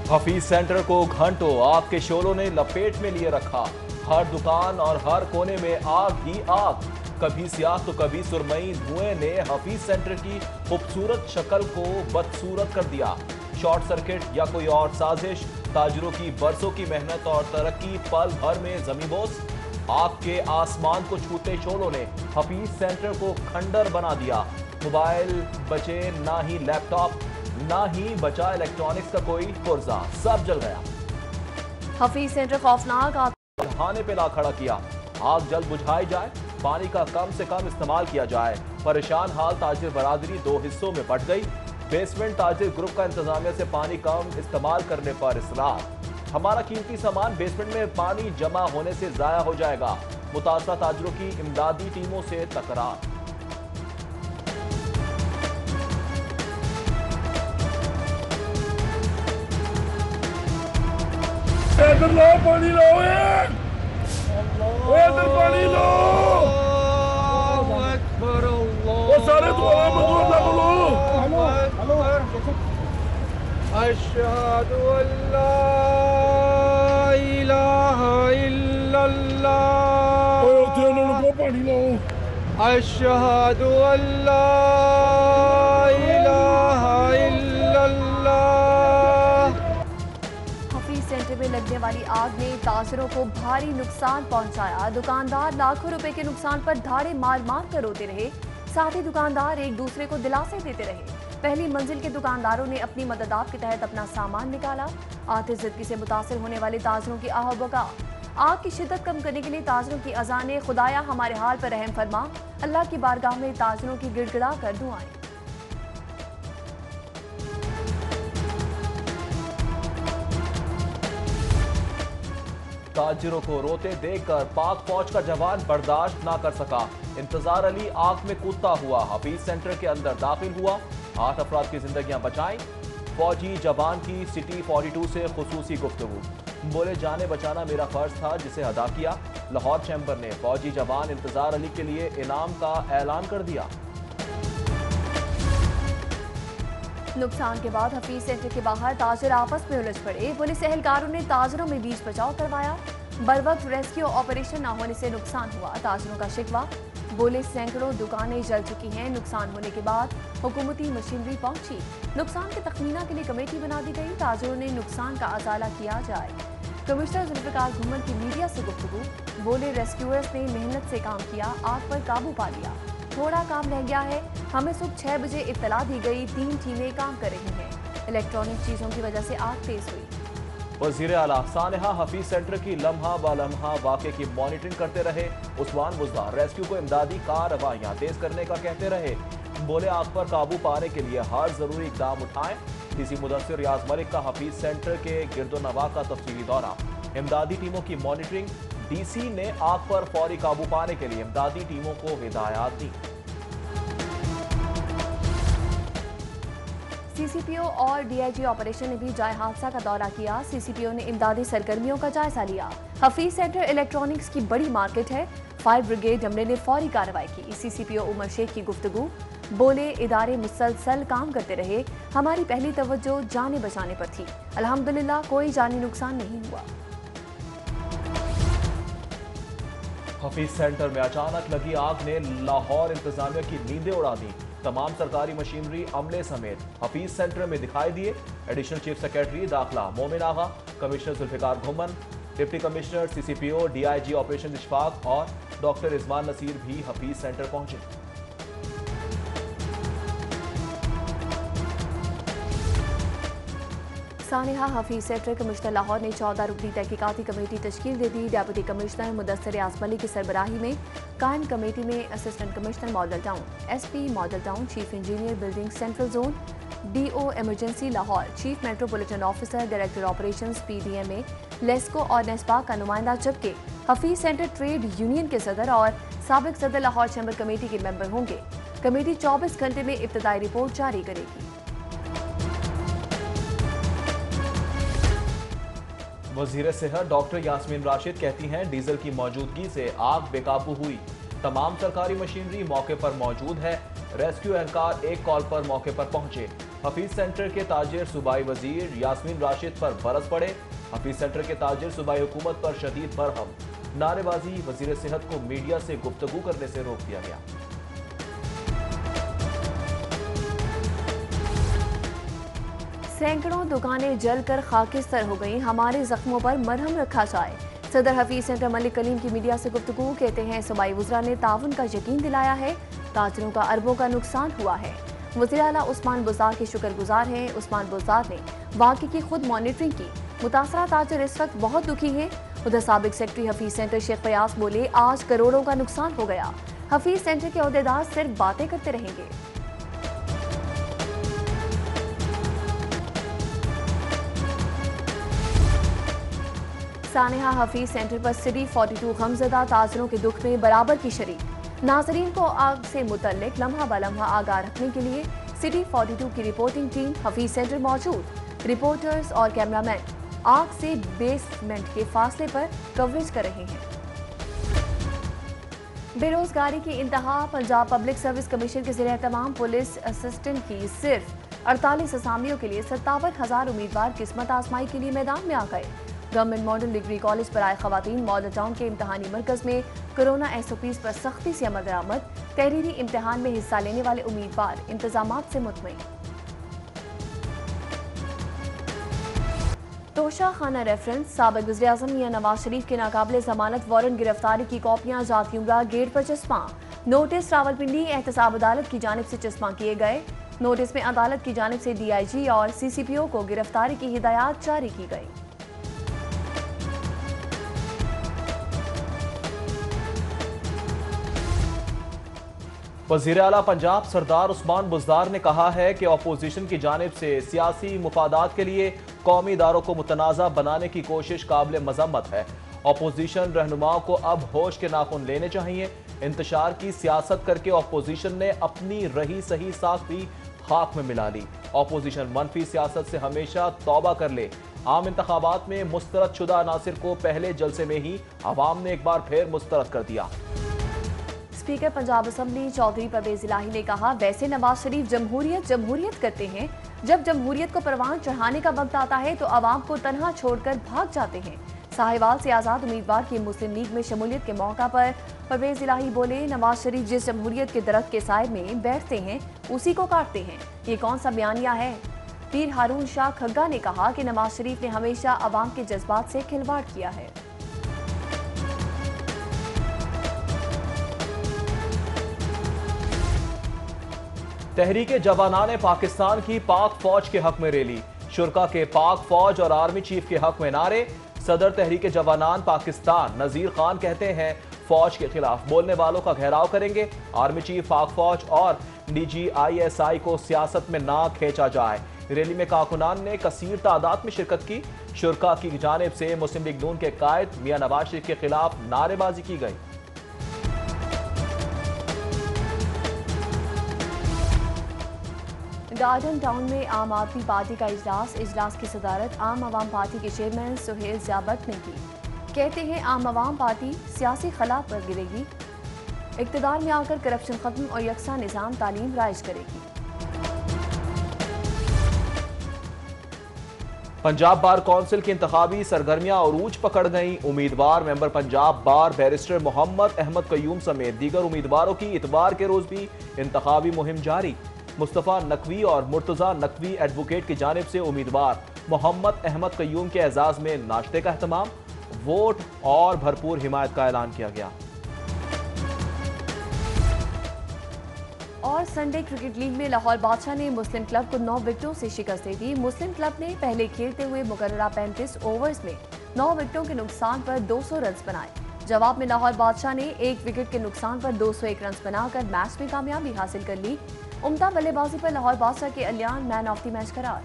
Hafeez centre को घंटों आग के शोलों ने लपेट में लिए रखा। हर दुकान और हर कोने में आग ही आग। कभी सियाह तो कभी सुरमई धुएं ने हफीज सेंटर की खूबसूरत शक्ल को बदसूरत कर दिया। शॉर्ट सर्किट या कोई और साजिश, ताजरों की बरसों की मेहनत और तरक्की पल भर में जमींदोज। आग के आसमान को छूते शोलों ने हफीज सेंटर को खंडर बना दिया। मोबाइल बचे ना ही लैपटॉप, ना ही बचा इलेक्ट्रॉनिक्स का कोई पुर्जा, सब जल गया। हफीज सेंटर खौफनाक आग खाने पे ला खड़ा किया। आग जल्द बुझाई जाए, पानी का कम से कम इस्तेमाल किया जाए। परेशान हाल ताजिर बरादरी दो हिस्सों में बंट गई। बेसमेंट ताजिर ग्रुप का इंतजामिया से पानी कम इस्तेमाल करने पर इसरार। हमारा कीमती सामान बेसमेंट में पानी जमा होने से जाया हो जाएगा। मुतासरा ताजिरों की इमदादी टीमों से तकरार। इधर लो पानी लो, इधर पानी लो। वो सारे दुआ मंजूर ना बोलो। अशहदु अल्ला इलाहा इल्लल्लाह। को पानी लो। अशहदु अल्ला इलाहा इल्लल्लाह। हफीज सेंटर में लगने वाली आग ने ताजरों को भारी नुकसान पहुंचाया। दुकानदार लाखों रुपए के नुकसान पर धाड़े मार मार कर रोते रहे। साथ ही दुकानदार एक दूसरे को दिलासे देते रहे। पहली मंजिल के दुकानदारों ने अपनी मददात के तहत अपना सामान निकाला। आतिश ज़िदगी से मुतासिर होने वाले ताजरों की आह बका। आग की शिद्दत कम करने के लिए ताजरों की अजाने खुदाया हमारे हाल पर रहम फरमा। अल्लाह की बारगाह में ताजरों की गिड़गिड़ा कर दुआएं। ताजिरों को रोते देखकर पाक फौज का जवान बर्दाश्त ना कर सका। इंतजार अली आग में कूदता हुआ हफीज सेंटर के अंदर दाखिल हुआ। 8 अफराद की जिंदगियां बचाई। फौजी जवान की सिटी 42 से खुसूसी गुफ्तगू। बोले जाने बचाना मेरा फर्ज था जिसे अदा किया। लाहौर चैम्बर ने फौजी जवान इंतजार अली के लिए इनाम का ऐलान कर दिया। नुकसान के बाद हफीज सेंटर के बाहर ताजिर आपस में उलझ पड़े। पुलिस एहलकारों ने ताजिरों में बीच बचाव करवाया। बरवक्त रेस्क्यू ऑपरेशन न होने से नुकसान हुआ। ताजिरों का शिकवा, बोले सैकड़ों दुकानें जल चुकी हैं। नुकसान होने के बाद हुकूमती मशीनरी पहुंची। नुकसान के तखमीना के लिए कमेटी बना दी गई। ताजिरों ने नुकसान का अजाला किया जाए। कमिश्नर जुल्फिकार घुमन की मीडिया से गुफ्तगू, बोले रेस्क्यूअर्स ने मेहनत से काम किया, आग पर काबू पा लिया। थोड़ा काम रह गया है। हमें सुबह 6 बजे इत्तला दी गई। 3 टीमें काम कर रही हैं। इलेक्ट्रॉनिक चीजों की वजह से आग तेज हुई। वज़ीर आला सानेहा हफीज सेंटर की लम्हा व लम्हा वाक़े की मॉनिटरिंग करते रहे। उस्मान बुज़दार रेस्क्यू को इमदादी कार्रवाइयां तेज करने का कहते रहे। बोले आग पर काबू पाने के लिए हर जरूरी इकदाम उठाएं। डीसी मुदस्सिर रियाज मलिक का हफीज सेंटर के गिरदोनवा का तफसीली दौरा। इमदादी टीमों की मॉनिटरिंग। डीसी ने आग पर फौरी काबू पाने के लिए इमदादी टीमों को हिदायत दी। सीसीपीओ और डीआईजी ऑपरेशन ने भी जाए हादसा का दौरा किया। सीसीपीओ ने इमदादी सरगर्मियों का जायजा लिया। हफीज सेंटर इलेक्ट्रॉनिक्स की बड़ी मार्केट है। फायर ब्रिगेड अमले ने फौरी कार्रवाई की। सीसीपीओ उमर शेख की गुफ्तगू, बोले इदारे मुसलसल काम करते रहे। हमारी पहली तवज्जो जाने बचाने पर थी। अल्हम्दुलिल्लाह कोई जानी नुकसान नहीं हुआ। हफीज सेंटर में अचानक लगी आग ने लाहौर इंतजामिया की नींदें उड़ा दी। तमाम सरकारी मशीनरी अमले समेत हफीज सेंटर में दिखाई दिए। एडिशनल चीफ सेक्रेटरी दाखिला मोमिन आगा, commissioner Zulfiqar Ghuman, deputy commissioner CCPO DIG operation Ishfaq और डॉक्टर इजमान नसीर भी हफीज सेंटर पहुंचे। सानेहा हफीज सेंटर कमिश्नर लाहौर ने 14 रुकनी तहकीकाती कमेटी तश्कील दे दी। डिप्टी कमिश्नर मुदस्सिर रियाज मलिक की सरबराही में कायम कमेटी में assistant commissioner model town, SP model town, chief engineer building central zone, DO emergency Lahore, chief metropolitan officer, director operations PDMA, LESCO और नेस्पा का नुमाइंदा, जबकि हफीज सेंटर ट्रेड यूनियन के सदर और साबिक सदर लाहौर चैम्बर कमेटी के मेंबर होंगे। कमेटी 24 घंटे में इब्तदाई रिपोर्ट जारी करेगी। वज़ीर सेहत डॉक्टर यास्मीन राशिद कहती हैं डीजल की मौजूदगी से आग बेकाबू हुई। तमाम सरकारी मशीनरी मौके पर मौजूद है। रेस्क्यू एहलकार एक कॉल पर मौके पर पहुंचे। हफीज सेंटर के ताजिर सूबाई वजीर यास्मीन राशिद पर बरस पड़े। हफीज सेंटर के ताजिर सूबाई हुकूमत पर शदीद बरहम। नारेबाजी, वजीर सेहत को मीडिया से गुफ्तगू करने से रोक दिया गया। सैकड़ों दुकानें जलकर खाकिस्तर हो गईं, हमारे जख्मों पर मरहम रखा जाए। सदर हफीज सेंटर मलिक कलीम की मीडिया से गुफ्तगू, कहते हैं सूबाई वज़रा ने ताउन का यकीन दिलाया है। ताजरों का अरबों का नुकसान हुआ है। वज़ीर आला उस्मान बुज़दार के शुक्रगुजार हैं। उस्मान बुज़दार ने वाक़े की खुद मॉनिटरिंग की। मुतासरा ताजर इस वक्त बहुत दुखी हैं। उधर साबिक सेक्रेटरी हफीज सेंटर शेख फयाज बोले, आज करोड़ों का नुकसान हो गया। हफीज सेंटर के अहदेदार सिर्फ बातें करते रहेंगे। सानेहा हफीज सेंटर पर सिटी 42 गमज़दा ताजरों के दुख में बराबर की शरीक। नाजरीन को आग से मुतल्लिक लम्हा बलम्हा आगाह रखने के लिए सिटी 42 की रिपोर्टिंग टीम हफीज सेंटर मौजूद। रिपोर्टर्स और कैमरामैन आग से बेसमेंट के फासले पर कवरेज कर रहे हैं। बेरोजगारी की इंतहा, पंजाब पब्लिक सर्विस कमीशन के ज़रिए तमाम पुलिस असिस्टेंट की सिर्फ 48 असामियों के लिए 57,000 उम्मीदवार किस्मत आजमाई के लिए मैदान में आ गए। गवर्नमेंट मॉडल डिग्री कॉलेज पर आए खवातीन मॉडल टाउन के इम्तहानी मरकज में कोरोना SOPs पर सख्ती से अमल दरामद। तहरीरी इम्तहान में हिस्सा लेने वाले उम्मीदवार इंतजामात से मुतमईन। तोशा खाना रेफरेंस, साबिक वज़ीर आज़म मियां नवाज शरीफ के नाकाबिले जमानत वारंट गिरफ्तारी की कॉपियां जाती उम्रा गेट पर चस्पा। नोटिस रावलपिंडी एहतसाब अदालत की जानिब से चस्पा किए गए। नोटिस में अदालत की जानिब से DIG और CCPO को गिरफ्तारी की हिदायत जारी की गई। वज़ीर आला पंजाब सरदार उस्मान बुज़दार ने कहा है कि अपोजिशन की जानिब से सियासी मुफादात के लिए कौमी इदारों को मुतनाज़ा बनाने की कोशिश काबिल मजम्मत है। अपोजिशन रहनुमाओं को अब होश के नाखून लेने चाहिए। इंतशार की सियासत करके अपोजिशन ने अपनी रही सही साख भी खाक में मिला ली। अपोजिशन मनफी सियासत से हमेशा तौबा कर ले। आम इंतखाबात में मुस्तरद शुदा अनासिर को पहले जलसे में ही अवाम ने एक बार फिर मुस्तरद कर दिया। स्पीकर पंजाब असम्बली चौधरी परवेज इलाही ने कहा, वैसे नवाज शरीफ जमहूरियत करते हैं, जब जमहूरियत को परवान चढ़ाने का वक्त आता है तो आवाम को तनहा छोड़कर भाग जाते हैं। साहिवाल से आज़ाद उम्मीदवार की मुस्लिम लीग में शमूलियत के मौका पर परवेज इलाही बोले, नवाज शरीफ जिस जमहूरियत के दरख्त के साए में बैठते हैं उसी को काटते हैं। ये कौन सा बयानिया है? पीर हारून शाह खग्गा ने कहा कि नवाज शरीफ ने हमेशा आवाम के जज्बात से खिलवाड़ किया है। तहरीके जवानाने पाकिस्तान की पाक फौज के हक में रैली। शुरका के पाक फौज और आर्मी चीफ के हक में नारे। सदर तहरीके जवानान पाकिस्तान नजीर खान कहते हैं फौज के खिलाफ बोलने वालों का घेराव करेंगे। आर्मी चीफ पाक फौज और DG ISI को सियासत में ना खींचा जाए। रैली में कारकुनान ने कसीर तादाद में शिरकत की। शुरका की जानिब से मुस्लिम लीग नून के कायद मियां नवाज शरीफ के खिलाफ नारेबाजी की गई। गार्डन टाउन में आम आदमी पार्टी का इजलास की सदारत आम आवाम पार्टी के चेयरमैन सुहेल ज़ियाबत ने की। कहते हैं आम आवाम पार्टी सियासी खला पर गिरेगी, इक़्तिदार में आकर करप्शन खत्म और यकसा निज़ाम तालीम राइज करेगी। पंजाब बार कौंसिल की इंतखाबी सरगर्मियां अरूज पकड़ गईं। उम्मीदवार मेंबर पंजाब बार बैरिस्टर मोहम्मद अहमद कयूम समेत दीगर उम्मीदवारों की इतवार के रोज भी इंतखाबी मुहिम जारी। मुस्तफ़ा नकवी और मुर्तज़ा नकवी एडवोकेट की जानिब से उम्मीदवार मोहम्मद अहमद कयूम के एजाज में नाश्ते का एहतमाम, वोट और भरपूर हिमायत का ऐलान किया गया। और संडे क्रिकेट लीग में लाहौर बादशाह ने मुस्लिम क्लब को 9 विकेटों से शिकस्त दे दी। मुस्लिम क्लब ने पहले खेलते हुए मुकर्ररा 35 ओवर्स में 9 विकेटों के नुकसान पर 200 रन बनाए। जवाब में लाहौर बादशाह ने 1 विकेट के नुकसान पर 201 रन बनाकर मैच में कामयाबी हासिल कर ली। उम्दा बल्लेबाजी पर लाहौर बादशाह के अलियान मैन ऑफ द मैच करार।